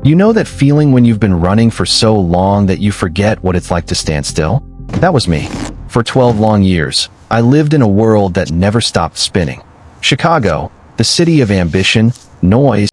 You know that feeling when you've been running for so long that you forget what it's like to stand still? That was me. For 12 long years, I lived in a world that never stopped spinning. Chicago, the city of ambition, noise,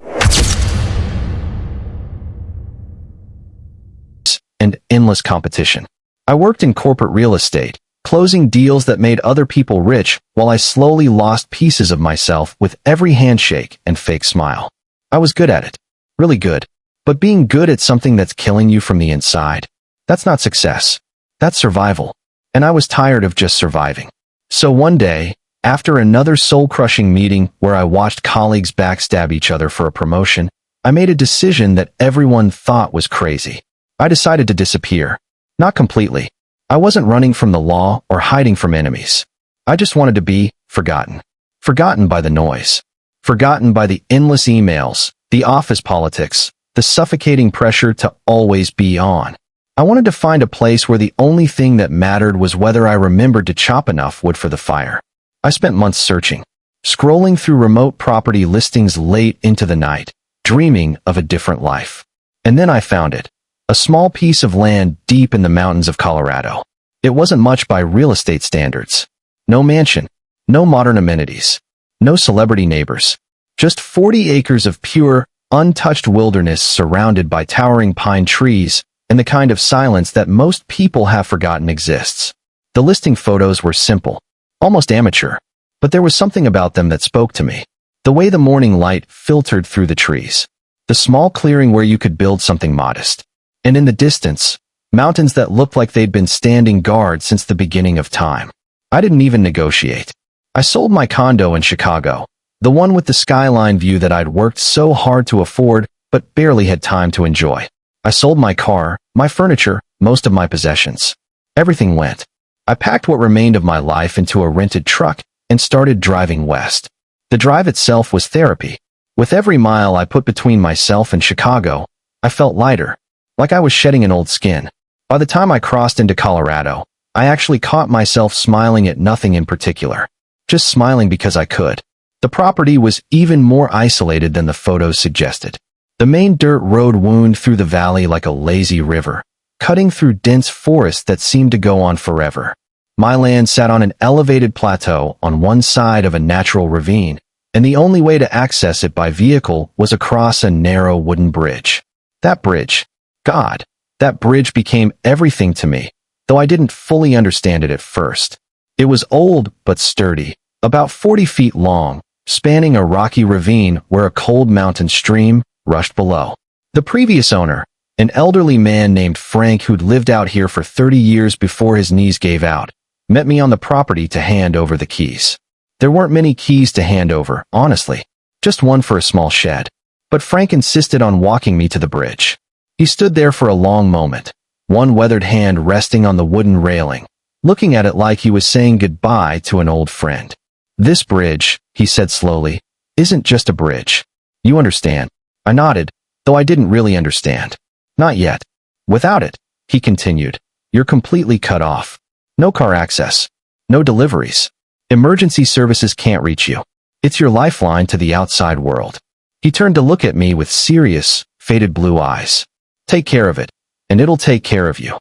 and endless competition. I worked in corporate real estate, closing deals that made other people rich while I slowly lost pieces of myself with every handshake and fake smile. I was good at it. Really good. But being good at something that's killing you from the inside, that's not success. That's survival. And I was tired of just surviving. So one day, after another soul-crushing meeting where I watched colleagues backstab each other for a promotion, I made a decision that everyone thought was crazy. I decided to disappear. Not completely. I wasn't running from the law or hiding from enemies. I just wanted to be forgotten. Forgotten by the noise. Forgotten by the endless emails, the office politics, the suffocating pressure to always be on. I wanted to find a place where the only thing that mattered was whether I remembered to chop enough wood for the fire. I spent months searching, scrolling through remote property listings late into the night, dreaming of a different life. And then I found it. A small piece of land deep in the mountains of Colorado. It wasn't much by real estate standards. No mansion, no modern amenities, no celebrity neighbors. Just 40 acres of pure, untouched wilderness surrounded by towering pine trees and the kind of silence that most people have forgotten exists. The listing photos were simple, almost amateur, but there was something about them that spoke to me. The way the morning light filtered through the trees. The small clearing where you could build something modest. And in the distance, mountains that looked like they'd been standing guard since the beginning of time. I didn't even negotiate. I sold my condo in Chicago, the one with the skyline view that I'd worked so hard to afford but barely had time to enjoy. I sold my car, my furniture, most of my possessions. Everything went. I packed what remained of my life into a rented truck and started driving west. The drive itself was therapy. With every mile I put between myself and Chicago, I felt lighter, like I was shedding an old skin. By the time I crossed into Colorado, I actually caught myself smiling at nothing in particular. Just smiling because I could. The property was even more isolated than the photos suggested. The main dirt road wound through the valley like a lazy river, cutting through dense forest that seemed to go on forever. My land sat on an elevated plateau on one side of a natural ravine, and the only way to access it by vehicle was across a narrow wooden bridge. That bridge, God, that bridge became everything to me, though I didn't fully understand it at first. It was old but sturdy, about 40 feet long, spanning a rocky ravine where a cold mountain stream rushed below. The previous owner, an elderly man named Frank who'd lived out here for 30 years before his knees gave out, met me on the property to hand over the keys. There weren't many keys to hand over, honestly, just one for a small shed. But Frank insisted on walking me to the bridge. He stood there for a long moment, one weathered hand resting on the wooden railing, looking at it like he was saying goodbye to an old friend. This bridge, he said slowly, isn't just a bridge. You understand? I nodded, though I didn't really understand. Not yet. Without it, he continued, you're completely cut off. No car access. No deliveries. Emergency services can't reach you. It's your lifeline to the outside world. He turned to look at me with serious, faded blue eyes. Take care of it, and it'll take care of you.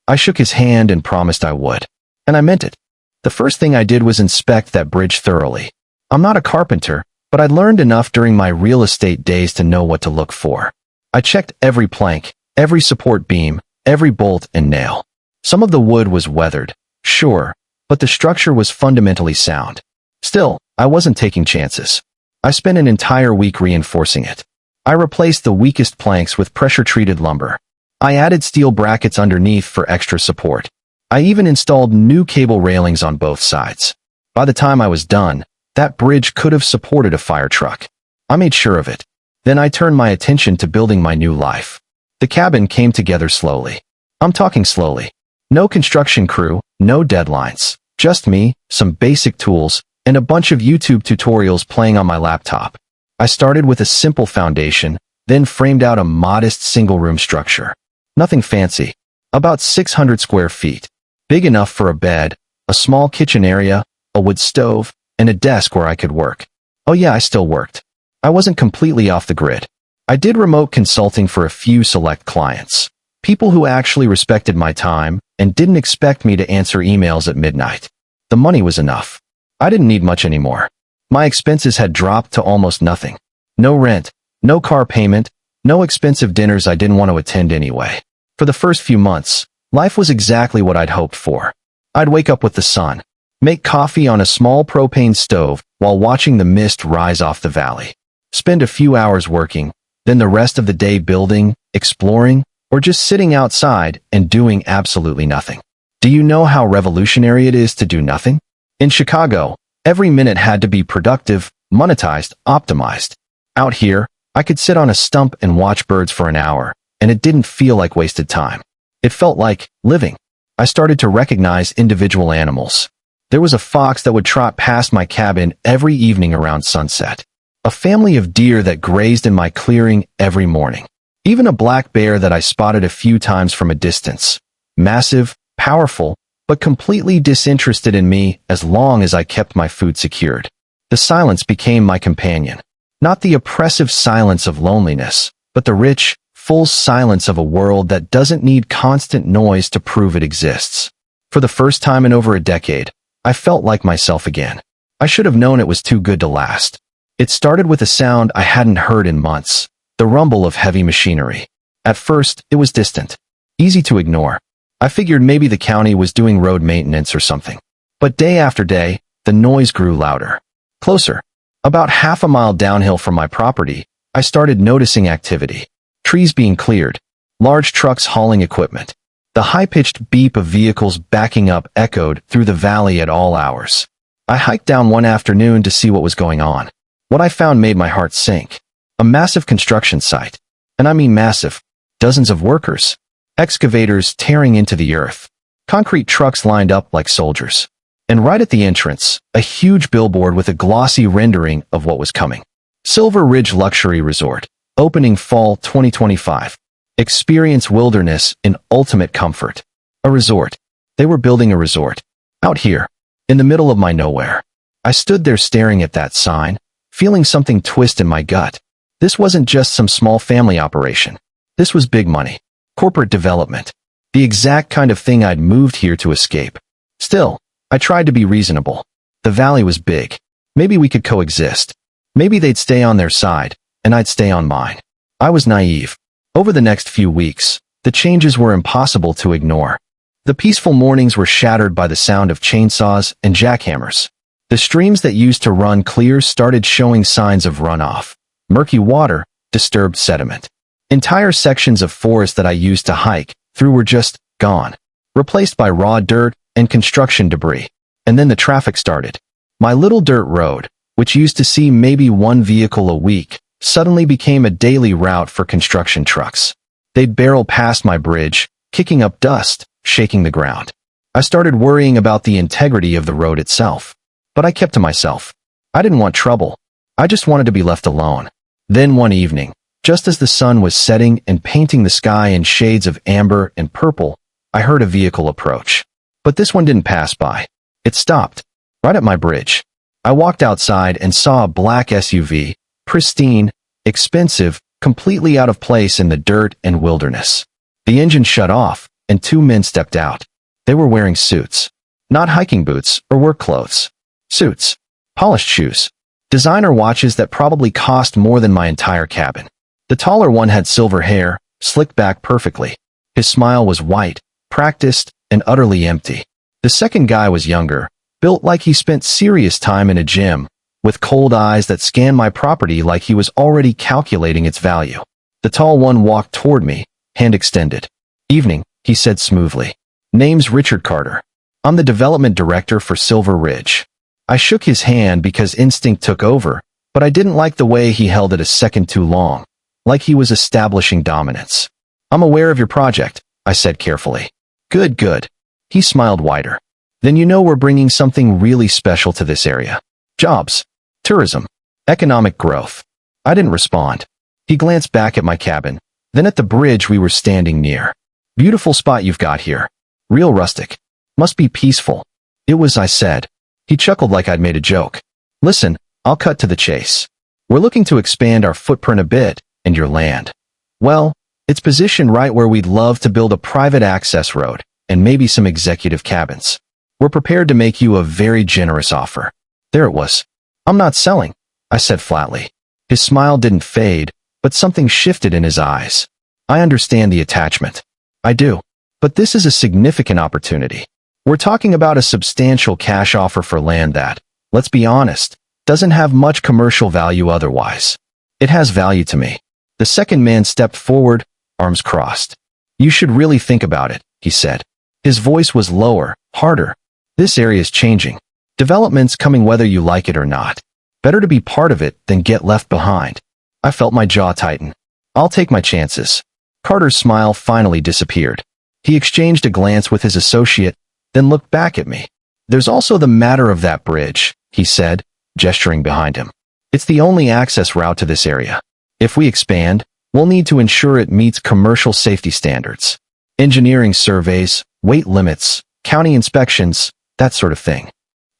I shook his hand and promised I would. And I meant it. The first thing I did was inspect that bridge thoroughly. I'm not a carpenter, but I'd learned enough during my real estate days to know what to look for. I checked every plank, every support beam, every bolt and nail. Some of the wood was weathered, sure, but the structure was fundamentally sound. Still, I wasn't taking chances. I spent an entire week reinforcing it. I replaced the weakest planks with pressure-treated lumber. I added steel brackets underneath for extra support. I even installed new cable railings on both sides. By the time I was done, that bridge could have supported a fire truck. I made sure of it. Then I turned my attention to building my new life. The cabin came together slowly. I'm talking slowly. No construction crew, no deadlines. Just me, some basic tools, and a bunch of YouTube tutorials playing on my laptop. I started with a simple foundation, then framed out a modest single-room structure. Nothing fancy. About 600 square feet. Big enough for a bed, a small kitchen area, a wood stove, and a desk where I could work. Oh yeah, I still worked. I wasn't completely off the grid. I did remote consulting for a few select clients, people who actually respected my time and didn't expect me to answer emails at midnight. The money was enough. I didn't need much anymore. My expenses had dropped to almost nothing. No rent, no car payment, no expensive dinners I didn't want to attend anyway. For the first few months, life was exactly what I'd hoped for. I'd wake up with the sun, make coffee on a small propane stove while watching the mist rise off the valley, spend a few hours working, then the rest of the day building, exploring, or just sitting outside and doing absolutely nothing. Do you know how revolutionary it is to do nothing? In Chicago, every minute had to be productive, monetized, optimized. Out here, I could sit on a stump and watch birds for an hour, and it didn't feel like wasted time. It felt like living. I started to recognize individual animals. There was a fox that would trot past my cabin every evening around sunset. A family of deer that grazed in my clearing every morning. Even a black bear that I spotted a few times from a distance. Massive, powerful, but completely disinterested in me as long as I kept my food secured. The silence became my companion. Not the oppressive silence of loneliness, but the rich, full silence of a world that doesn't need constant noise to prove it exists. For the first time in over a decade, I felt like myself again. I should have known it was too good to last. It started with a sound I hadn't heard in months, the rumble of heavy machinery. At first, it was distant, easy to ignore. I figured maybe the county was doing road maintenance or something. But day after day, the noise grew louder. Closer. About half a mile downhill from my property, I started noticing activity. Trees being cleared, large trucks hauling equipment. The high-pitched beep of vehicles backing up echoed through the valley at all hours. I hiked down one afternoon to see what was going on. What I found made my heart sink. A massive construction site. And I mean massive. Dozens of workers. Excavators tearing into the earth. Concrete trucks lined up like soldiers. And right at the entrance, a huge billboard with a glossy rendering of what was coming. Silver Ridge Luxury Resort. Opening Fall 2025. Experience wilderness in ultimate comfort. A resort. They were building a resort. Out here. In the middle of my nowhere. I stood there staring at that sign, feeling something twist in my gut. This wasn't just some small family operation. This was big money. Corporate development. The exact kind of thing I'd moved here to escape. Still, I tried to be reasonable. The valley was big. Maybe we could coexist. Maybe they'd stay on their side, and I'd stay on mine. I was naive. Over the next few weeks, the changes were impossible to ignore. The peaceful mornings were shattered by the sound of chainsaws and jackhammers. The streams that used to run clear started showing signs of runoff. Murky water, disturbed sediment. Entire sections of forest that I used to hike through were just gone, replaced by raw dirt and construction debris. And then the traffic started. My little dirt road, which used to see maybe one vehicle a week, suddenly became a daily route for construction trucks. They'd barrel past my bridge, kicking up dust, shaking the ground. I started worrying about the integrity of the road itself. But I kept to myself. I didn't want trouble. I just wanted to be left alone. Then one evening, just as the sun was setting and painting the sky in shades of amber and purple, I heard a vehicle approach. But this one didn't pass by. It stopped, right at my bridge. I walked outside and saw a black SUV, pristine, expensive, completely out of place in the dirt and wilderness. The engine shut off, and two men stepped out. They were wearing suits. Not hiking boots or work clothes. Suits. Polished shoes. Designer watches that probably cost more than my entire cabin. The taller one had silver hair, slicked back perfectly. His smile was white, practiced, and utterly empty. The second guy was younger, built like he spent serious time in a gym, with cold eyes that scanned my property like he was already calculating its value. The tall one walked toward me, hand extended. "Evening," he said smoothly. "Name's Richard Carter. I'm the development director for Silver Ridge." I shook his hand because instinct took over, but I didn't like the way he held it a second too long, like he was establishing dominance. "I'm aware of your project," I said carefully. "Good, good." He smiled wider. "Then you know we're bringing something really special to this area. Jobs, tourism, economic growth." I didn't respond. He glanced back at my cabin, then at the bridge we were standing near. "Beautiful spot you've got here. Real rustic. Must be peaceful." "It was," I said. He chuckled like I'd made a joke. "Listen, I'll cut to the chase. We're looking to expand our footprint a bit, And your land? Well, it's positioned right where we'd love to build a private access road and maybe some executive cabins. We're prepared to make you a very generous offer. There it was. I'm not selling, I said flatly. His smile didn't fade, but something shifted in his eyes. I understand the attachment. I do. But this is a significant opportunity. We're talking about a substantial cash offer for land that, let's be honest, doesn't have much commercial value otherwise. It has value to me. The second man stepped forward, arms crossed. You should really think about it, he said. His voice was lower, harder. This area is changing. Development's coming whether you like it or not. Better to be part of it than get left behind. I felt my jaw tighten. I'll take my chances. Carter's smile finally disappeared. He exchanged a glance with his associate, then looked back at me. There's also the matter of that bridge, he said, gesturing behind him. It's the only access route to this area. If we expand, we'll need to ensure it meets commercial safety standards. Engineering surveys, weight limits, county inspections, that sort of thing.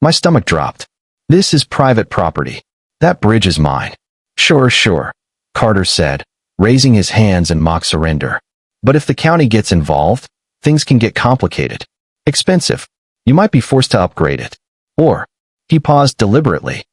My stomach dropped. This is private property. That bridge is mine. Sure, Carter said, raising his hands in mock surrender. But if the county gets involved, things can get complicated. Expensive. You might be forced to upgrade it. Or, he paused deliberately.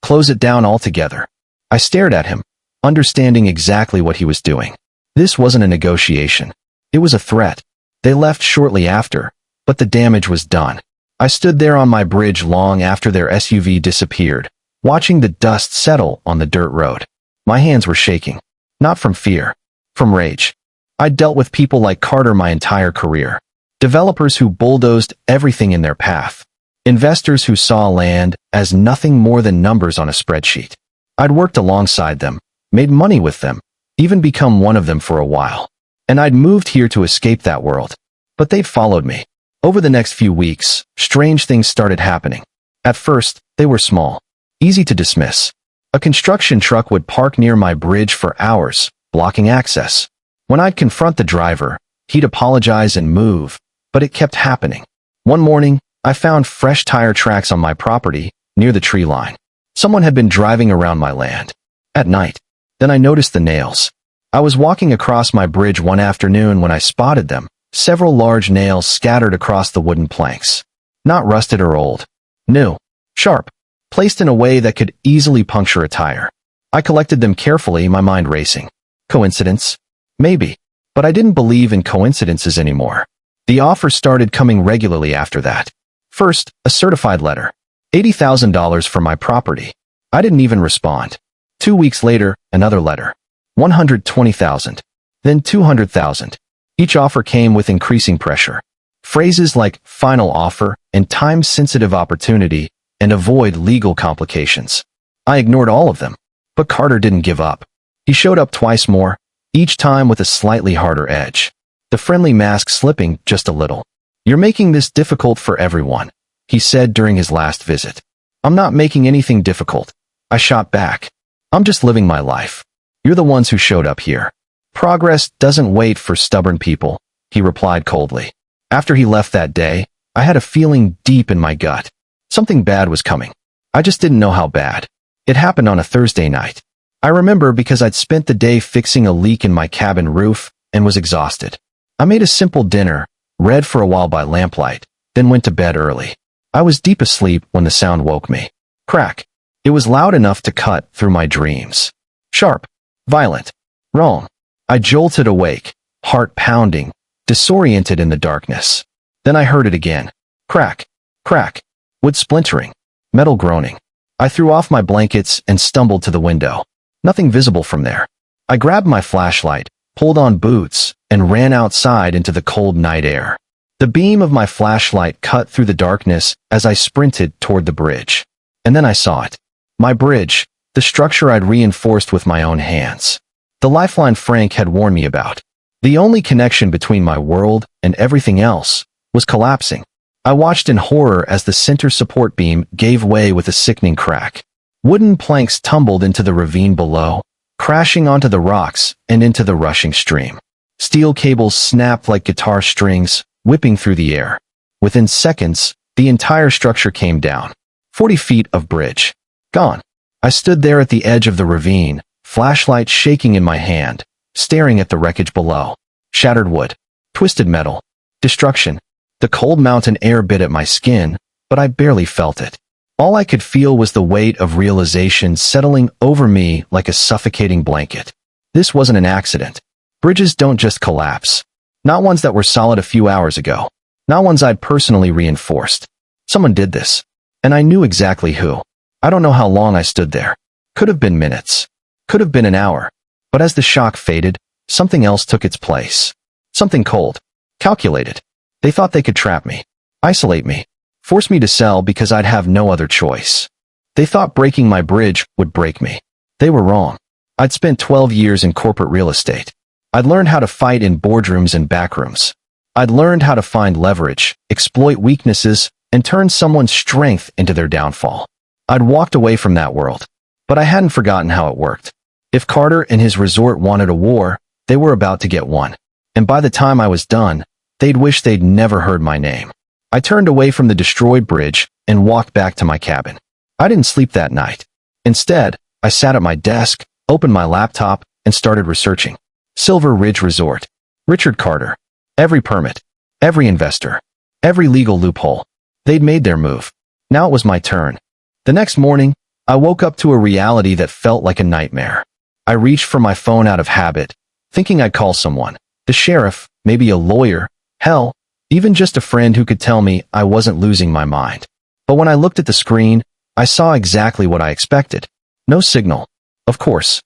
Close it down altogether. I stared at him, understanding exactly what he was doing. This wasn't a negotiation. It was a threat. They left shortly after, but the damage was done. I stood there on my bridge long after their SUV disappeared, watching the dust settle on the dirt road. My hands were shaking. Not from fear. From rage. I'd dealt with people like Carter my entire career. Developers who bulldozed everything in their path. Investors who saw land as nothing more than numbers on a spreadsheet. I'd worked alongside them, made money with them, even become one of them for a while. And I'd moved here to escape that world. But they'd followed me. Over the next few weeks, strange things started happening. At first, they were small, easy to dismiss. A construction truck would park near my bridge for hours, blocking access. When I'd confront the driver, he'd apologize and move, but it kept happening. One morning, I found fresh tire tracks on my property, near the tree line. Someone had been driving around my land. At night. Then I noticed the nails. I was walking across my bridge one afternoon when I spotted them, several large nails scattered across the wooden planks. Not rusted or old. New. Sharp. Placed in a way that could easily puncture a tire. I collected them carefully, my mind racing. Coincidence? Maybe. But I didn't believe in coincidences anymore. The offers started coming regularly after that. First, a certified letter. $80,000 for my property. I didn't even respond. 2 weeks later, another letter. $120,000. Then $200,000. Each offer came with increasing pressure. Phrases like final offer and time-sensitive opportunity and avoid legal complications. I ignored all of them. But Carter didn't give up. He showed up twice more, each time with a slightly harder edge. The friendly mask slipping just a little. You're making this difficult for everyone, he said during his last visit. I'm not making anything difficult. I shot back. I'm just living my life. You're the ones who showed up here. Progress doesn't wait for stubborn people, he replied coldly. After he left that day, I had a feeling deep in my gut. Something bad was coming. I just didn't know how bad. It happened on a Thursday night. I remember because I'd spent the day fixing a leak in my cabin roof and was exhausted. I made a simple dinner, read for a while by lamplight, then went to bed early. I was deep asleep when the sound woke me. Crack. It was loud enough to cut through my dreams. Sharp. Violent. Wrong. I jolted awake, heart pounding, disoriented in the darkness. Then I heard it again. Crack. Crack. Wood splintering. Metal groaning. I threw off my blankets and stumbled to the window. Nothing visible from there. I grabbed my flashlight, pulled on boots, and ran outside into the cold night air. The beam of my flashlight cut through the darkness as I sprinted toward the bridge. And then I saw it. My bridge, the structure I'd reinforced with my own hands. The lifeline Frank had warned me about. The only connection between my world and everything else was collapsing. I watched in horror as the center support beam gave way with a sickening crack. Wooden planks tumbled into the ravine below, crashing onto the rocks and into the rushing stream. Steel cables snapped like guitar strings, whipping through the air. Within seconds, the entire structure came down. 40 feet of bridge. Gone. I stood there at the edge of the ravine, flashlight shaking in my hand, staring at the wreckage below. Shattered wood, twisted metal, destruction. The cold mountain air bit at my skin, but I barely felt it. All I could feel was the weight of realization settling over me like a suffocating blanket. This wasn't an accident. Bridges don't just collapse. Not ones that were solid a few hours ago. Not ones I'd personally reinforced. Someone did this. And I knew exactly who. I don't know how long I stood there. Could have been minutes. Could have been an hour. But as the shock faded, something else took its place. Something cold. Calculated. They thought they could trap me. Isolate me. Force me to sell because I'd have no other choice. They thought breaking my bridge would break me. They were wrong. I'd spent 12 years in corporate real estate. I'd learned how to fight in boardrooms and backrooms. I'd learned how to find leverage, exploit weaknesses, and turn someone's strength into their downfall. I'd walked away from that world, but I hadn't forgotten how it worked. If Carter and his resort wanted a war, they were about to get one. And by the time I was done, they'd wish they'd never heard my name. I turned away from the destroyed bridge and walked back to my cabin. I didn't sleep that night. Instead, I sat at my desk, opened my laptop, and started researching. Silver Ridge Resort. Richard Carter. Every permit. Every investor. Every legal loophole. They'd made their move. Now it was my turn. The next morning, I woke up to a reality that felt like a nightmare. I reached for my phone out of habit, thinking I'd call someone. The sheriff, maybe a lawyer, hell, even just a friend who could tell me I wasn't losing my mind. But when I looked at the screen, I saw exactly what I expected. No signal. Of course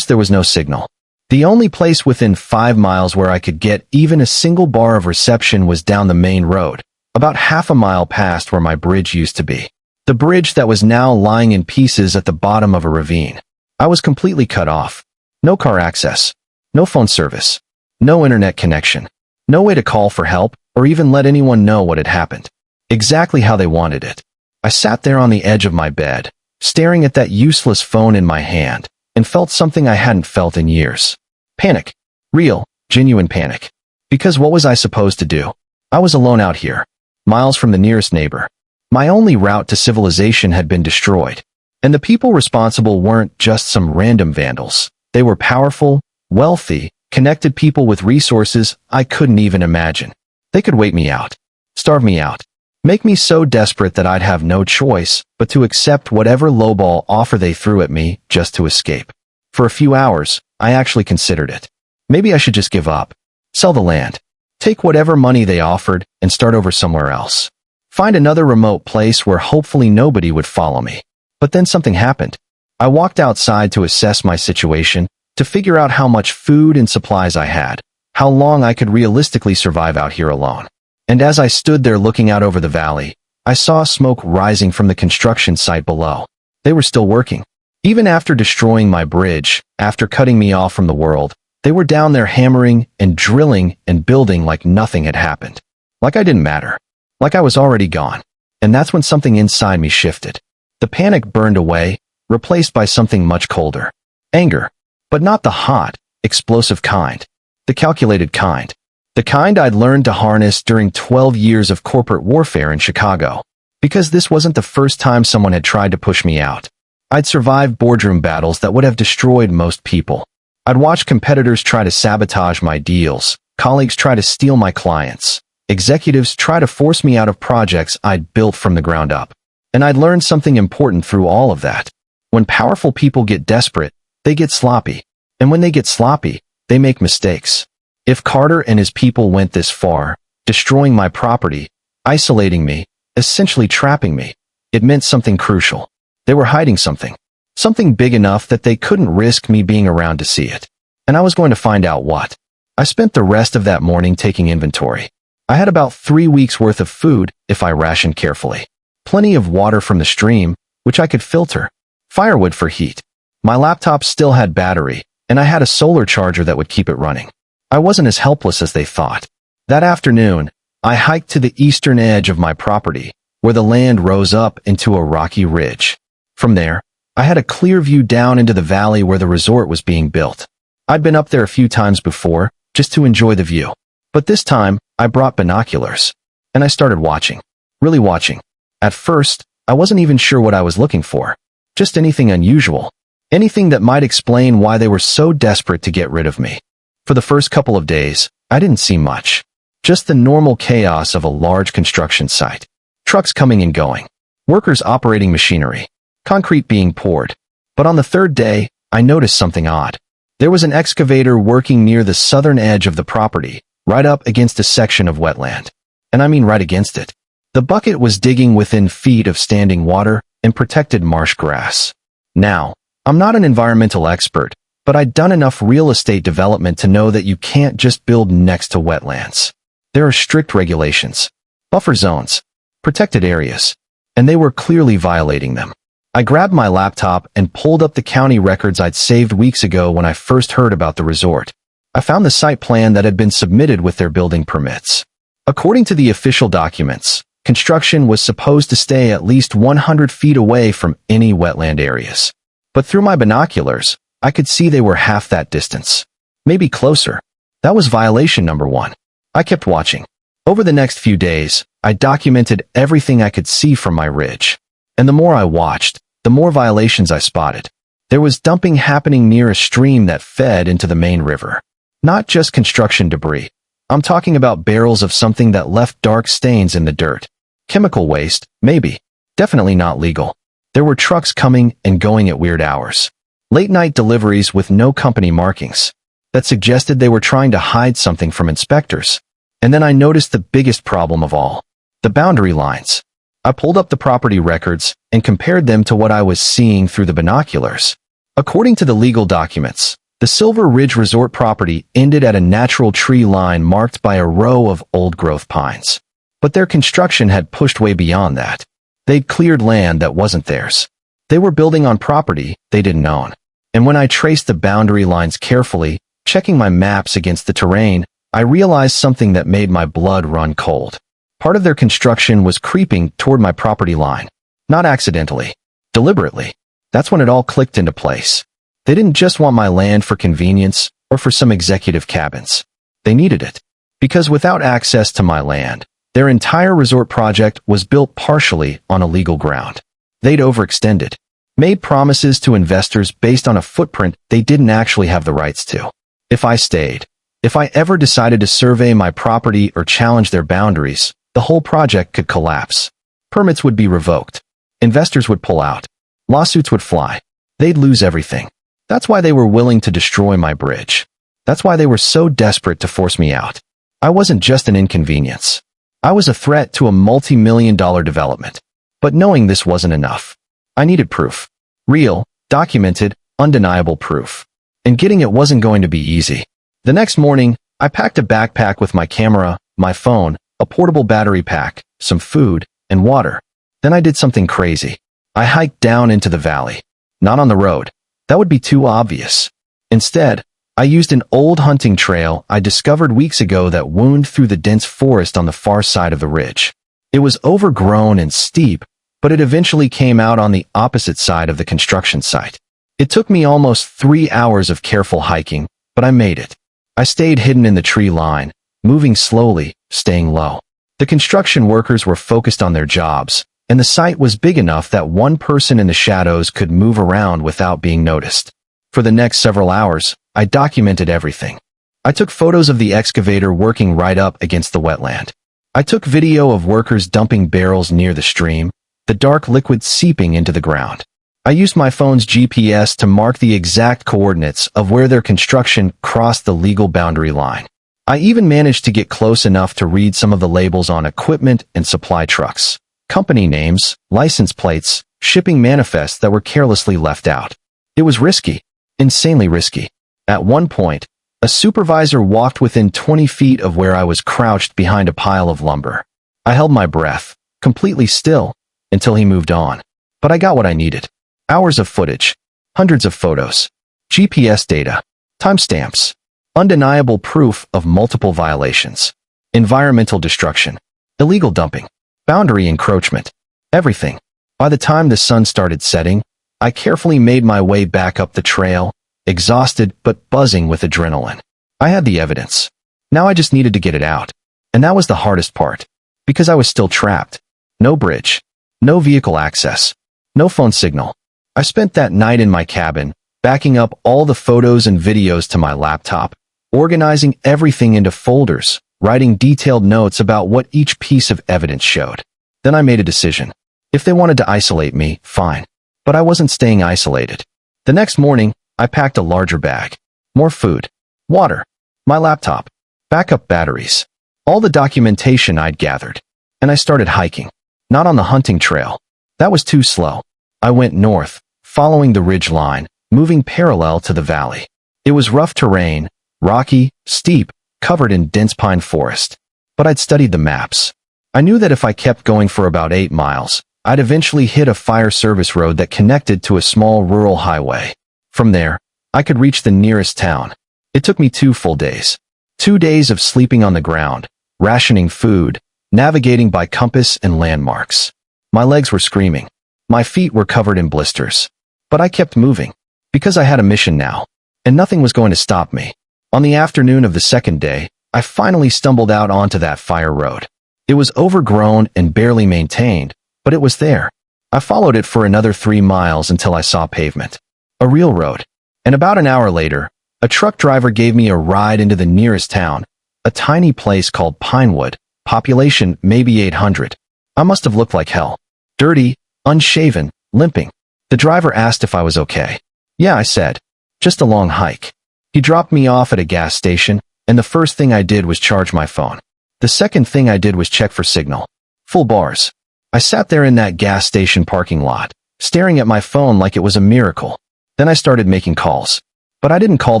there was no signal. The only place within 5 miles where I could get even a single bar of reception was down the main road, about half a mile past where my bridge used to be. The bridge that was now lying in pieces at the bottom of a ravine. I was completely cut off. No car access. No phone service. No internet connection. No way to call for help or even let anyone know what had happened. Exactly how they wanted it. I sat there on the edge of my bed, staring at that useless phone in my hand, and felt something I hadn't felt in years. Panic. Real, genuine panic. Because what was I supposed to do? I was alone out here, miles from the nearest neighbor. My only route to civilization had been destroyed. And the people responsible weren't just some random vandals. They were powerful, wealthy, connected people with resources I couldn't even imagine. They could wait me out, starve me out, make me so desperate that I'd have no choice but to accept whatever lowball offer they threw at me just to escape. For a few hours, I actually considered it. Maybe I should just give up, sell the land, take whatever money they offered and start over somewhere else. Find another remote place where hopefully nobody would follow me. But then something happened. I walked outside to assess my situation, to figure out how much food and supplies I had, how long I could realistically survive out here alone. And as I stood there looking out over the valley, I saw smoke rising from the construction site below. They were still working. Even after destroying my bridge, after cutting me off from the world, they were down there hammering and drilling and building like nothing had happened. Like I didn't matter. Like I was already gone. And that's when something inside me shifted. The panic burned away, replaced by something much colder. Anger. But not the hot, explosive kind. The calculated kind. The kind I'd learned to harness during 12 years of corporate warfare in Chicago. Because this wasn't the first time someone had tried to push me out. I'd survived boardroom battles that would have destroyed most people. I'd watched competitors try to sabotage my deals, colleagues try to steal my clients, executives try to force me out of projects I'd built from the ground up. And I'd learned something important through all of that. When powerful people get desperate, they get sloppy. And when they get sloppy, they make mistakes. If Carter and his people went this far, destroying my property, isolating me, essentially trapping me, it meant something crucial. They were hiding something. Something big enough that they couldn't risk me being around to see it. And I was going to find out what. I spent the rest of that morning taking inventory. I had about 3 weeks worth of food if I rationed carefully. Plenty of water from the stream, which I could filter. Firewood for heat. My laptop still had battery, and I had a solar charger that would keep it running. I wasn't as helpless as they thought. That afternoon, I hiked to the eastern edge of my property, where the land rose up into a rocky ridge. From there, I had a clear view down into the valley where the resort was being built. I'd been up there a few times before, just to enjoy the view. But this time, I brought binoculars. And I started watching. Really watching. At first, I wasn't even sure what I was looking for. Just anything unusual. Anything that might explain why they were so desperate to get rid of me. For the first couple of days, I didn't see much. Just the normal chaos of a large construction site. Trucks coming and going. Workers operating machinery. Concrete being poured. But on the third day, I noticed something odd. There was an excavator working near the southern edge of the property, right up against a section of wetland. And I mean right against it. The bucket was digging within feet of standing water and protected marsh grass. Now, I'm not an environmental expert, but I'd done enough real estate development to know that you can't just build next to wetlands. There are strict regulations, buffer zones, protected areas, and they were clearly violating them. I grabbed my laptop and pulled up the county records I'd saved weeks ago when I first heard about the resort. I found the site plan that had been submitted with their building permits. According to the official documents, construction was supposed to stay at least 100 feet away from any wetland areas. But through my binoculars, I could see they were half that distance. Maybe closer. That was violation number 1. I kept watching. Over the next few days, I documented everything I could see from my ridge. And the more I watched, the more violations I spotted. There was dumping happening near a stream that fed into the main river. Not just construction debris. I'm talking about barrels of something that left dark stains in the dirt. Chemical waste, maybe. Definitely not legal. There were trucks coming and going at weird hours. Late-night deliveries with no company markings. That suggested they were trying to hide something from inspectors. And then I noticed the biggest problem of all. The boundary lines. I pulled up the property records and compared them to what I was seeing through the binoculars. According to the legal documents, the Silver Ridge Resort property ended at a natural tree line marked by a row of old-growth pines. But their construction had pushed way beyond that. They'd cleared land that wasn't theirs. They were building on property they didn't own. And when I traced the boundary lines carefully, checking my maps against the terrain, I realized something that made my blood run cold. Part of their construction was creeping toward my property line. Not accidentally. Deliberately. That's when it all clicked into place. They didn't just want my land for convenience or for some executive cabins. They needed it. Because without access to my land, their entire resort project was built partially on illegal ground. They'd overextended. Made promises to investors based on a footprint they didn't actually have the rights to. If I stayed, if I ever decided to survey my property or challenge their boundaries, the whole project could collapse. Permits would be revoked. Investors would pull out. Lawsuits would fly. They'd lose everything. That's why they were willing to destroy my bridge. That's why they were so desperate to force me out. I wasn't just an inconvenience. I was a threat to a multi-million-dollar development. But knowing this wasn't enough. I needed proof. Real, documented, undeniable proof. And getting it wasn't going to be easy. The next morning, I packed a backpack with my camera, my phone, a portable battery pack, some food, and water. Then I did something crazy. I hiked down into the valley. Not on the road. That would be too obvious. Instead, I used an old hunting trail I discovered weeks ago that wound through the dense forest on the far side of the ridge. It was overgrown and steep, but it eventually came out on the opposite side of the construction site. It took me almost 3 hours of careful hiking, but I made it. I stayed hidden in the tree line, moving slowly, staying low. The construction workers were focused on their jobs, and the site was big enough that one person in the shadows could move around without being noticed. For the next several hours, I documented everything. I took photos of the excavator working right up against the wetland. I took video of workers dumping barrels near the stream, the dark liquid seeping into the ground. I used my phone's GPS to mark the exact coordinates of where their construction crossed the legal boundary line. I even managed to get close enough to read some of the labels on equipment and supply trucks. Company names, license plates, shipping manifests that were carelessly left out. It was risky. Insanely risky. At one point, a supervisor walked within 20 feet of where I was crouched behind a pile of lumber. I held my breath, completely still, until he moved on. But I got what I needed. Hours of footage, hundreds of photos, GPS data, timestamps, undeniable proof of multiple violations, environmental destruction, illegal dumping, boundary encroachment, everything. By the time the sun started setting, I carefully made my way back up the trail, exhausted but buzzing with adrenaline. I had the evidence. Now I just needed to get it out. And that was the hardest part. Because I was still trapped. No bridge. No vehicle access. No phone signal. I spent that night in my cabin, backing up all the photos and videos to my laptop, organizing everything into folders, writing detailed notes about what each piece of evidence showed. Then I made a decision. If they wanted to isolate me, fine. But I wasn't staying isolated. The next morning, I packed a larger bag. More food, water, my laptop, backup batteries, all the documentation I'd gathered. And I started hiking. Not on the hunting trail. That was too slow. I went north, following the ridge line, moving parallel to the valley. It was rough terrain, rocky, steep, covered in dense pine forest. But I'd studied the maps. I knew that if I kept going for about 8 miles, I'd eventually hit a fire service road that connected to a small rural highway. From there, I could reach the nearest town. It took me 2 full days. 2 days of sleeping on the ground, rationing food, navigating by compass and landmarks. My legs were screaming. My feet were covered in blisters. But I kept moving. Because I had a mission now. And nothing was going to stop me. On the afternoon of the second day, I finally stumbled out onto that fire road. It was overgrown and barely maintained, but it was there. I followed it for another 3 miles until I saw pavement. A real road. And about an hour later, a truck driver gave me a ride into the nearest town, a tiny place called Pinewood, population maybe 800. I must have looked like hell. Dirty, unshaven, limping. The driver asked if I was okay. Yeah, I said. Just a long hike. He dropped me off at a gas station, and the first thing I did was charge my phone. The second thing I did was check for signal. Full bars. I sat there in that gas station parking lot, staring at my phone like it was a miracle. Then I started making calls. But I didn't call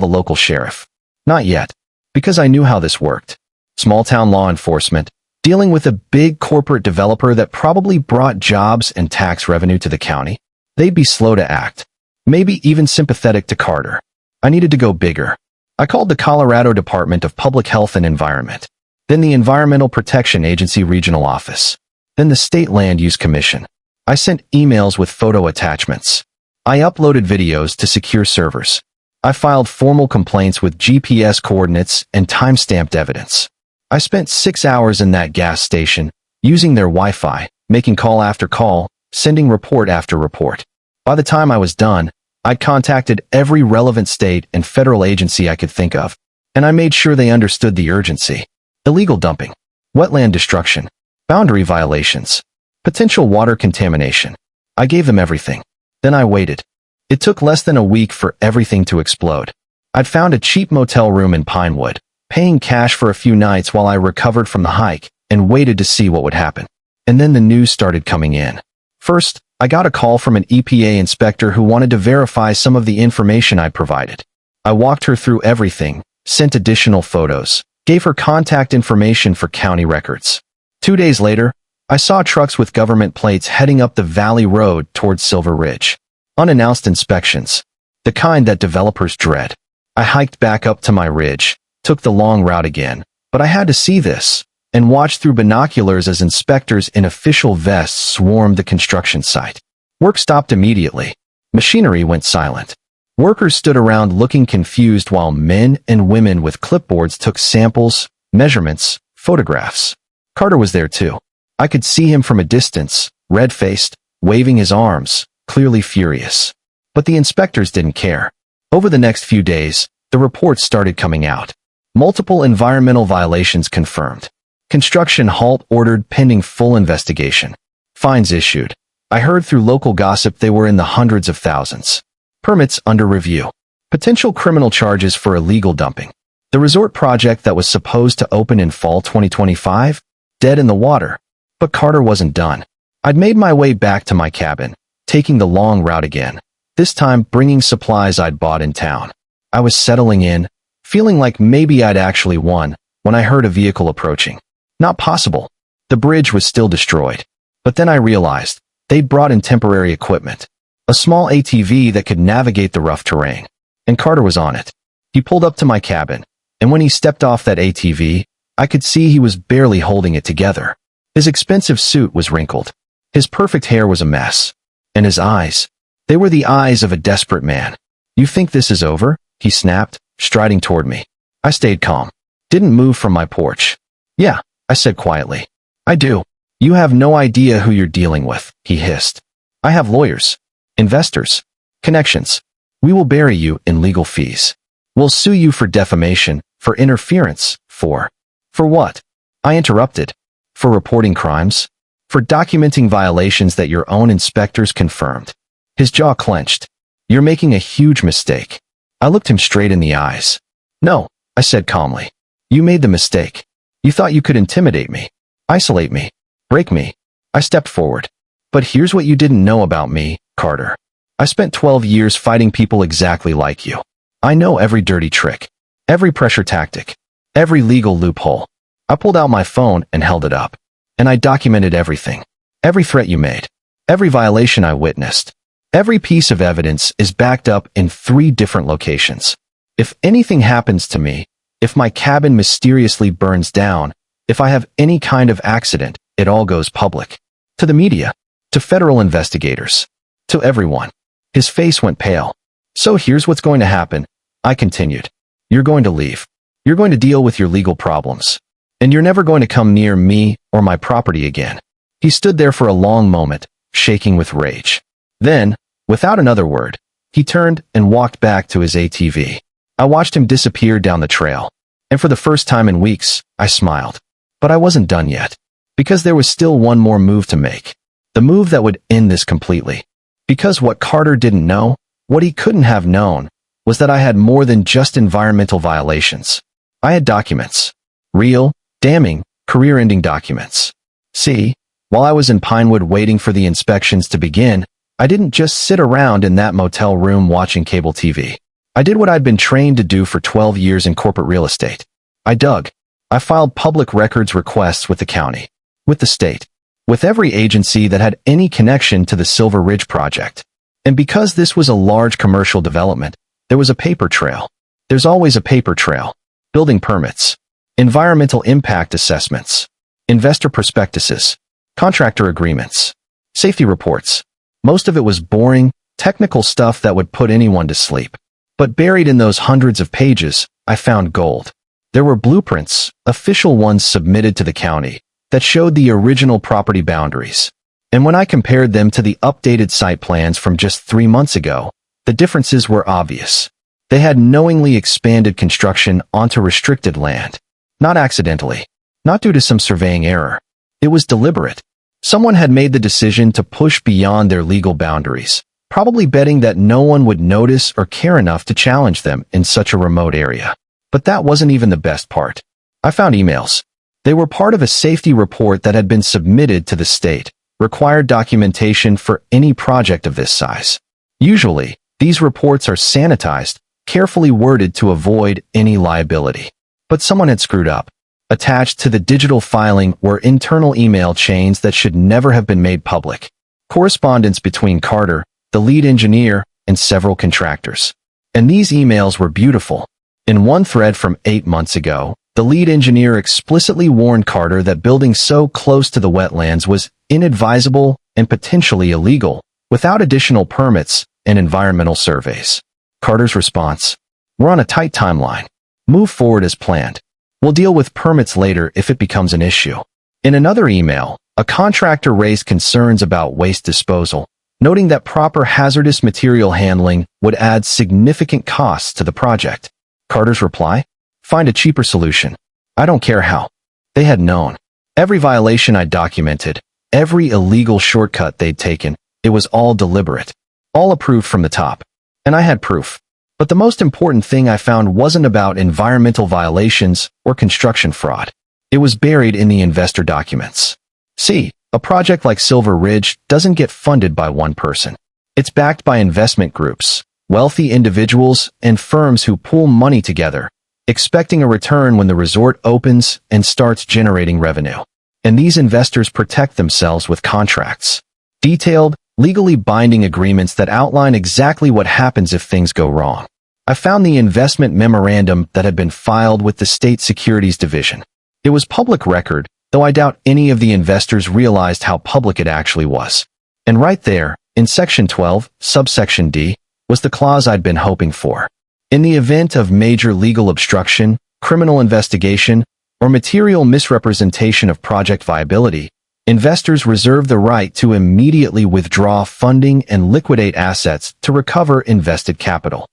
the local sheriff. Not yet. Because I knew how this worked. Small-town law enforcement, dealing with a big corporate developer that probably brought jobs and tax revenue to the county. They'd be slow to act. Maybe even sympathetic to Carter. I needed to go bigger. I called the Colorado Department of Public Health and Environment. Then the Environmental Protection Agency Regional Office. Then the State Land Use Commission. I sent emails with photo attachments. I uploaded videos to secure servers. I filed formal complaints with GPS coordinates and time-stamped evidence. I spent 6 hours in that gas station, using their Wi-Fi, making call after call, sending report after report. By the time I was done, I'd contacted every relevant state and federal agency I could think of, and I made sure they understood the urgency. Illegal dumping, wetland destruction, boundary violations, potential water contamination. I gave them everything. Then I waited. It took less than a week for everything to explode. I'd found a cheap motel room in Pinewood, paying cash for a few nights while I recovered from the hike and waited to see what would happen. And then the news started coming in. First, I got a call from an EPA inspector who wanted to verify some of the information I provided. I walked her through everything, sent additional photos, gave her contact information for county records. 2 days later, I saw trucks with government plates heading up the valley road towards Silver Ridge. Unannounced inspections. The kind that developers dread. I hiked back up to my ridge, took the long route again, but I had to see this, and watched through binoculars as inspectors in official vests swarmed the construction site. Work stopped immediately. Machinery went silent. Workers stood around looking confused while men and women with clipboards took samples, measurements, photographs. Carter was there too. I could see him from a distance, red-faced, waving his arms, clearly furious. But the inspectors didn't care. Over the next few days, the reports started coming out. Multiple environmental violations confirmed. Construction halt ordered pending full investigation. Fines issued. I heard through local gossip they were in the hundreds of thousands. Permits under review. Potential criminal charges for illegal dumping. The resort project that was supposed to open in fall 2025? Dead in the water. But Carter wasn't done. I'd made my way back to my cabin, taking the long route again. This time bringing supplies I'd bought in town. I was settling in, feeling like maybe I'd actually won, when I heard a vehicle approaching. Not possible. The bridge was still destroyed. But then I realized, they'd brought in temporary equipment. A small ATV that could navigate the rough terrain. And Carter was on it. He pulled up to my cabin, and when he stepped off that ATV, I could see he was barely holding it together. His expensive suit was wrinkled. His perfect hair was a mess. And his eyes. They were the eyes of a desperate man. "You think this is over?" he snapped, striding toward me. I stayed calm. Didn't move from my porch. "Yeah," I said quietly. "I do. You have no idea who you're dealing with," he hissed. "I have lawyers. Investors. Connections. We will bury you in legal fees. We'll sue you for defamation, for interference, for what? I interrupted. For reporting crimes? For documenting violations that your own inspectors confirmed. His jaw clenched. You're making a huge mistake. I looked him straight in the eyes. No, I said calmly. You made the mistake. You thought you could intimidate me, isolate me, break me. I stepped forward. But here's what you didn't know about me, Carter. I spent 12 years fighting people exactly like you. I know every dirty trick, every pressure tactic, every legal loophole. I pulled out my phone and held it up. And I documented everything. Every threat you made. Every violation I witnessed. Every piece of evidence is backed up in 3 different locations. If anything happens to me, if my cabin mysteriously burns down, if I have any kind of accident, it all goes public. To the media. To federal investigators. To everyone. His face went pale. So here's what's going to happen, I continued. You're going to leave. You're going to deal with your legal problems. And you're never going to come near me or my property again. He stood there for a long moment, shaking with rage. Then, without another word, he turned and walked back to his ATV. I watched him disappear down the trail. And for the first time in weeks, I smiled. But I wasn't done yet. Because there was still one more move to make. The move that would end this completely. Because what Carter didn't know, what he couldn't have known, was that I had more than just environmental violations. I had documents. Real, damning, career-ending documents. See, while I was in Pinewood waiting for the inspections to begin, I didn't just sit around in that motel room watching cable TV. I did what I'd been trained to do for 12 years in corporate real estate. I dug. I filed public records requests with the county, with the state, with every agency that had any connection to the Silver Ridge project. And because this was a large commercial development, there was a paper trail. There's always a paper trail. Building permits, environmental impact assessments, investor prospectuses, contractor agreements, safety reports. Most of it was boring, technical stuff that would put anyone to sleep. But buried in those hundreds of pages, I found gold. There were blueprints, official ones submitted to the county, that showed the original property boundaries. And when I compared them to the updated site plans from just 3 months ago, the differences were obvious. They had knowingly expanded construction onto restricted land. Not accidentally. Not due to some surveying error. It was deliberate. Someone had made the decision to push beyond their legal boundaries, probably betting that no one would notice or care enough to challenge them in such a remote area. But that wasn't even the best part. I found emails. They were part of a safety report that had been submitted to the state, required documentation for any project of this size. Usually, these reports are sanitized, carefully worded to avoid any liability. But someone had screwed up. Attached to the digital filing were internal email chains that should never have been made public. Correspondence between Carter, the lead engineer, and several contractors. And these emails were beautiful. In one thread from 8 months ago, the lead engineer explicitly warned Carter that building so close to the wetlands was inadvisable and potentially illegal, without additional permits and environmental surveys. Carter's response: "We're on a tight timeline. Move forward as planned. We'll deal with permits later if it becomes an issue." In another email, a contractor raised concerns about waste disposal, noting that proper hazardous material handling would add significant costs to the project. Carter's reply: "Find a cheaper solution. I don't care how." They had known. Every violation I documented, every illegal shortcut they'd taken, it was all deliberate. All approved from the top. And I had proof. But the most important thing I found wasn't about environmental violations or construction fraud. It was buried in the investor documents. See, a project like Silver Ridge doesn't get funded by one person. It's backed by investment groups, wealthy individuals, and firms who pool money together, expecting a return when the resort opens and starts generating revenue. And these investors protect themselves with contracts. Detailed, legally binding agreements that outline exactly what happens if things go wrong. I found the investment memorandum that had been filed with the State Securities Division. It was public record, though I doubt any of the investors realized how public it actually was. And right there, in Section 12, subsection D, was the clause I'd been hoping for. In the event of major legal obstruction, criminal investigation, or material misrepresentation of project viability, Investors reserve the right to immediately withdraw funding and liquidate assets to recover invested capital.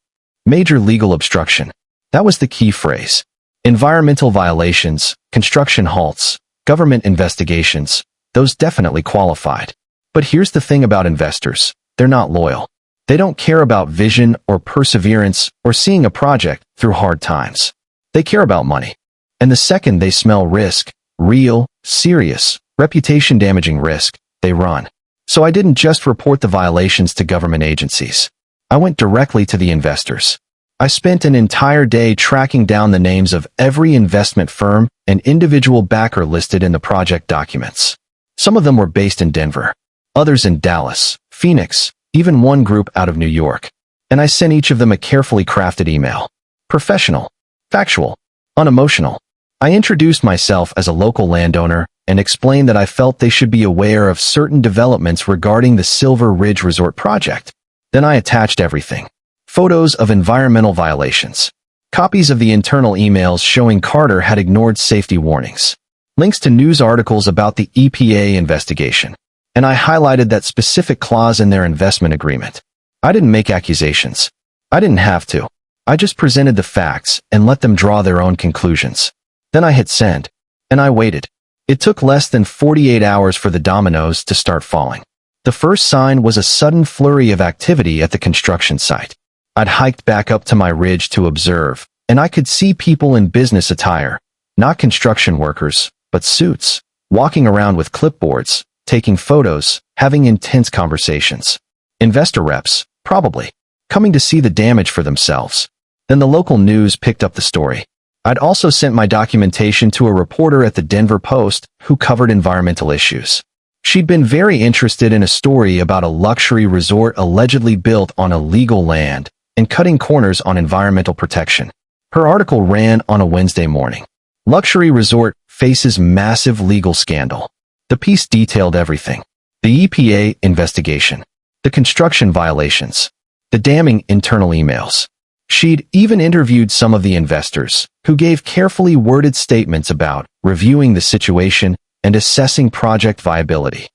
Major legal obstruction. That was the key phrase. Environmental violations, construction halts, government investigations, those definitely qualified. But here's the thing about investors. They're not loyal. They don't care about vision or perseverance or seeing a project through hard times. They care about money. And the second they smell risk, real, serious, reputation-damaging risk, they run. So I didn't just report the violations to government agencies. I went directly to the investors. I spent an entire day tracking down the names of every investment firm and individual backer listed in the project documents. Some of them were based in Denver, others in Dallas, Phoenix, even one group out of New York. And I sent each of them a carefully crafted email. Professional, factual, unemotional. I introduced myself as a local landowner and explained that I felt they should be aware of certain developments regarding the Silver Ridge Resort project. Then I attached everything. Photos of environmental violations. Copies of the internal emails showing Carter had ignored safety warnings. Links to news articles about the EPA investigation. And I highlighted that specific clause in their investment agreement. I didn't make accusations. I didn't have to. I just presented the facts and let them draw their own conclusions. Then I hit send. And I waited. It took less than 48 hours for the dominoes to start falling. The first sign was a sudden flurry of activity at the construction site. I'd hiked back up to my ridge to observe, and I could see people in business attire, not construction workers, but suits, walking around with clipboards, taking photos, having intense conversations. Investor reps, probably, coming to see the damage for themselves. Then the local news picked up the story. I'd also sent my documentation to a reporter at the Denver Post who covered environmental issues. She'd been very interested in a story about a luxury resort allegedly built on illegal land and cutting corners on environmental protection. Her article ran on a Wednesday morning. Luxury resort faces massive legal scandal. The piece detailed everything. The EPA investigation, the construction violations, the damning internal emails. She'd even interviewed some of the investors, who gave carefully worded statements about reviewing the situation and assessing project viability.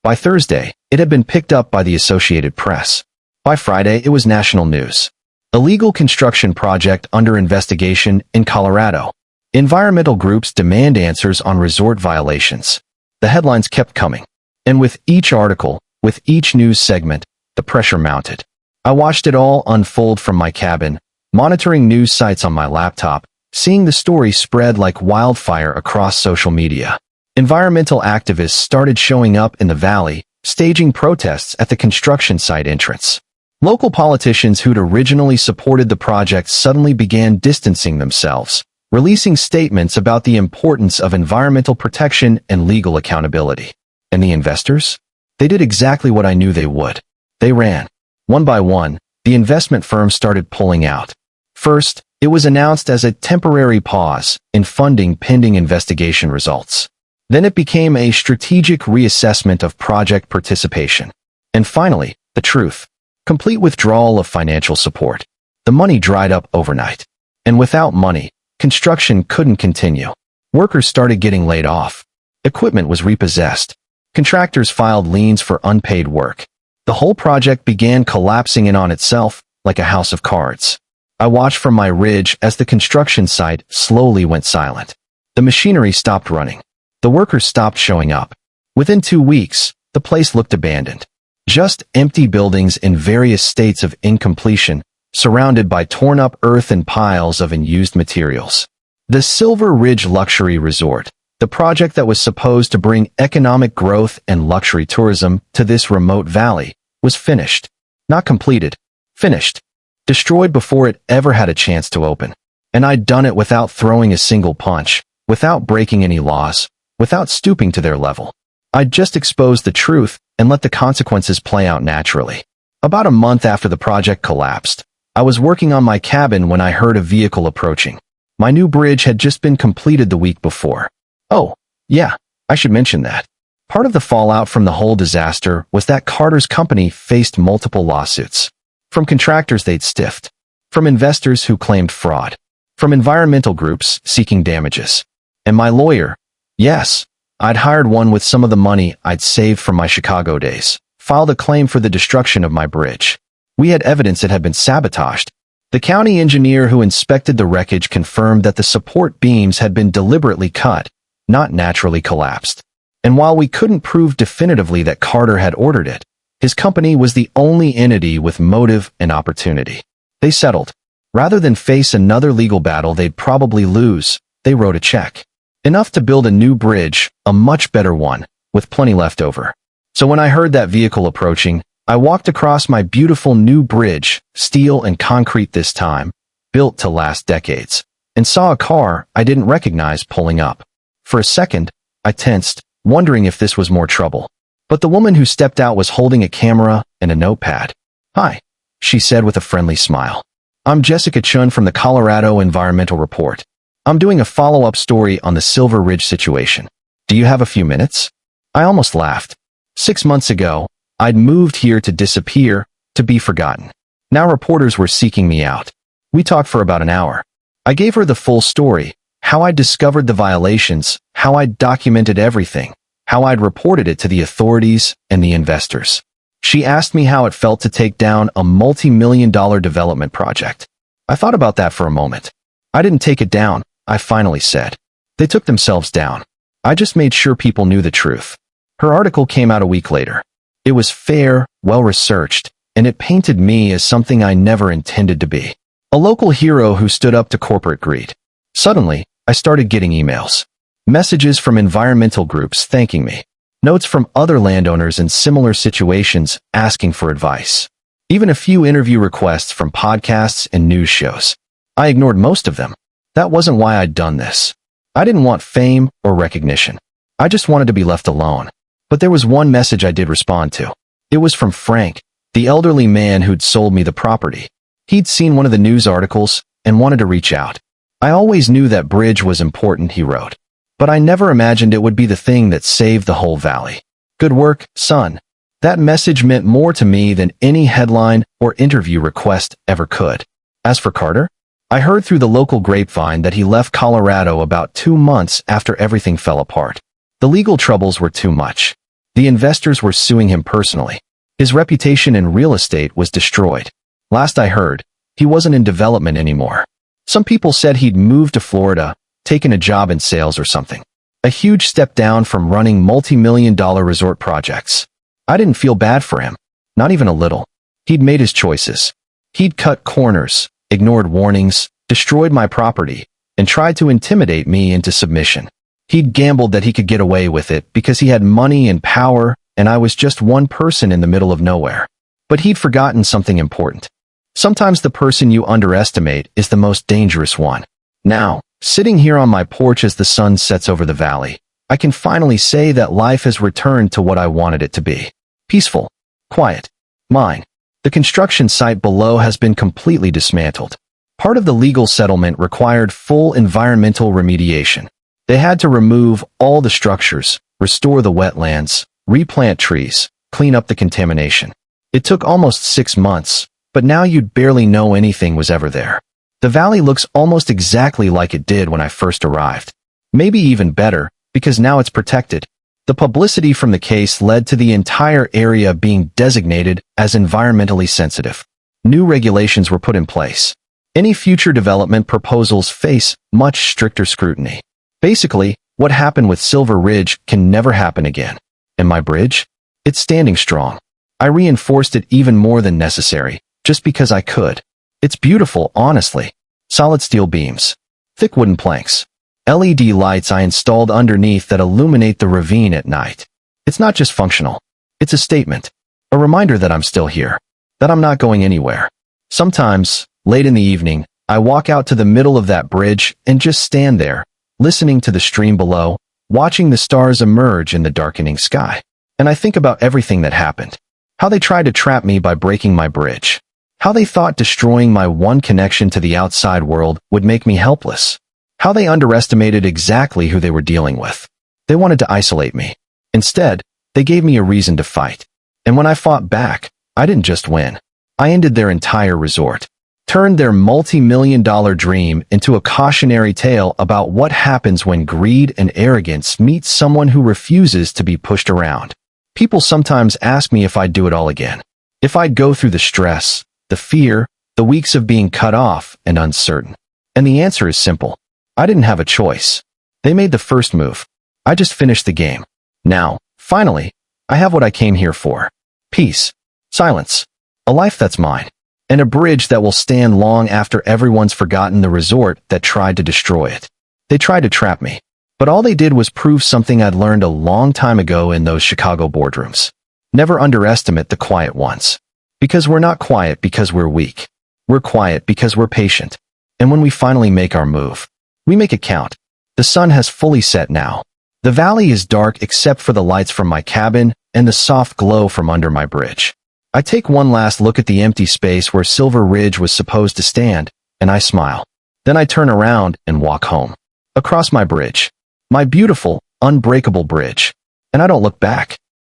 By Thursday, it had been picked up by the Associated Press. By Friday, it was national news. Illegal construction project under investigation in Colorado. Environmental groups demand answers on resort violations. The headlines kept coming. And with each article, with each news segment, the pressure mounted. I watched it all unfold from my cabin, monitoring news sites on my laptop, seeing the story spread like wildfire across social media. Environmental activists started showing up in the valley, staging protests at the construction site entrance. Local politicians who'd originally supported the project suddenly began distancing themselves, releasing statements about the importance of environmental protection and legal accountability. And the investors? They did exactly what I knew they would. They ran. One by one, the investment firms started pulling out. First, it was announced as a temporary pause in funding pending investigation results. Then it became a strategic reassessment of project participation. And finally, the truth. Complete withdrawal of financial support. The money dried up overnight. And without money, construction couldn't continue. Workers started getting laid off. Equipment was repossessed. Contractors filed liens for unpaid work. The whole project began collapsing in on itself like a house of cards. I watched from my ridge as the construction site slowly went silent. The machinery stopped running. The workers stopped showing up. Within 2 weeks, the place looked abandoned. Just empty buildings in various states of incompletion, surrounded by torn-up earth and piles of unused materials. The Silver Ridge Luxury Resort, the project that was supposed to bring economic growth and luxury tourism to this remote valley, was finished. Not completed. Finished. Destroyed before it ever had a chance to open. And I'd done it without throwing a single punch, without breaking any laws, without stooping to their level. I'd just exposed the truth and let the consequences play out naturally. About a month after the project collapsed, I was working on my cabin when I heard a vehicle approaching. My new bridge had just been completed the week before. Oh, yeah, I should mention that. Part of the fallout from the whole disaster was that Carter's company faced multiple lawsuits. From contractors they'd stiffed. From investors who claimed fraud. From environmental groups seeking damages. And my lawyer, yes, I'd hired one with some of the money I'd saved from my Chicago days, filed a claim for the destruction of my bridge. We had evidence it had been sabotaged. The county engineer who inspected the wreckage confirmed that the support beams had been deliberately cut, not naturally collapsed. And while we couldn't prove definitively that Carter had ordered it, his company was the only entity with motive and opportunity. They settled. Rather than face another legal battle they'd probably lose, they wrote a check. Enough to build a new bridge, a much better one, with plenty left over. So when I heard that vehicle approaching, I walked across my beautiful new bridge, steel and concrete this time, built to last decades, and saw a car I didn't recognize pulling up. For a second, I tensed, wondering if this was more trouble. But the woman who stepped out was holding a camera and a notepad. "Hi," she said with a friendly smile. "I'm Jessica Chun from the Colorado Environmental Report. I'm doing a follow-up story on the Silver Ridge situation. Do you have a few minutes?" I almost laughed. 6 months ago, I'd moved here to disappear, to be forgotten. Now reporters were seeking me out. We talked for about an hour. I gave her the full story, how I'd discovered the violations, how I'd documented everything, how I'd reported it to the authorities and the investors. She asked me how it felt to take down a multi-million-dollar development project. I thought about that for a moment. "I didn't take it down," I finally said. "They took themselves down. I just made sure people knew the truth." Her article came out a week later. It was fair, well-researched, and it painted me as something I never intended to be. A local hero who stood up to corporate greed. Suddenly, I started getting emails. Messages from environmental groups thanking me. Notes from other landowners in similar situations asking for advice. Even a few interview requests from podcasts and news shows. I ignored most of them. That wasn't why I'd done this. I didn't want fame or recognition. I just wanted to be left alone. But there was one message I did respond to. It was from Frank, the elderly man who'd sold me the property. He'd seen one of the news articles and wanted to reach out. "I always knew that bridge was important," he wrote. "But I never imagined it would be the thing that saved the whole valley. Good work, son." That message meant more to me than any headline or interview request ever could. As for Carter, I heard through the local grapevine that he left Colorado about 2 months after everything fell apart. The legal troubles were too much. The investors were suing him personally. His reputation in real estate was destroyed. Last I heard, he wasn't in development anymore. Some people said he'd moved to Florida, taken a job in sales or something. A huge step down from running multi-million-dollar resort projects. I didn't feel bad for him, not even a little. He'd made his choices. He'd cut corners, ignored warnings, destroyed my property, and tried to intimidate me into submission. He'd gambled that he could get away with it because he had money and power, and I was just one person in the middle of nowhere. But he'd forgotten something important. Sometimes the person you underestimate is the most dangerous one. Now, sitting here on my porch as the sun sets over the valley, I can finally say that life has returned to what I wanted it to be. Peaceful, quiet, mine. The construction site below has been completely dismantled. Part of the legal settlement required full environmental remediation. They had to remove all the structures, restore the wetlands, replant trees, clean up the contamination. It took almost 6 months, but now you'd barely know anything was ever there. The valley looks almost exactly like it did when I first arrived. Maybe even better, because now it's protected. The publicity from the case led to the entire area being designated as environmentally sensitive. New regulations were put in place. Any future development proposals face much stricter scrutiny. Basically, what happened with Silver Ridge can never happen again. And my bridge? It's standing strong. I reinforced it even more than necessary, just because I could. It's beautiful, honestly. Solid steel beams. Thick wooden planks. LED lights I installed underneath that illuminate the ravine at night. It's not just functional. It's a statement. A reminder that I'm still here. That I'm not going anywhere. Sometimes, late in the evening, I walk out to the middle of that bridge and just stand there, listening to the stream below, watching the stars emerge in the darkening sky. And I think about everything that happened. How they tried to trap me by breaking my bridge. How they thought destroying my one connection to the outside world would make me helpless. How they underestimated exactly who they were dealing with. They wanted to isolate me. Instead, they gave me a reason to fight. And when I fought back, I didn't just win. I ended their entire resort. turned their multi-million-dollar dream into a cautionary tale about what happens when greed and arrogance meet someone who refuses to be pushed around. People sometimes ask me if I'd do it all again. If I'd go through the stress, the fear, the weeks of being cut off and uncertain. And the answer is simple. I didn't have a choice. They made the first move. I just finished the game. Now, finally, I have what I came here for. Peace, silence, a life that's mine, and a bridge that will stand long after everyone's forgotten the resort that tried to destroy it. They tried to trap me, but all they did was prove something I'd learned a long time ago in those Chicago boardrooms. Never underestimate the quiet ones. Because we're not quiet because we're weak. We're quiet because we're patient. And when we finally make our move, we make it count. The sun has fully set now. The valley is dark except for the lights from my cabin and the soft glow from under my bridge. I take one last look at the empty space where Silver Ridge was supposed to stand, and I smile. Then I turn around and walk home. Across my bridge. My beautiful, unbreakable bridge. And I don't look back.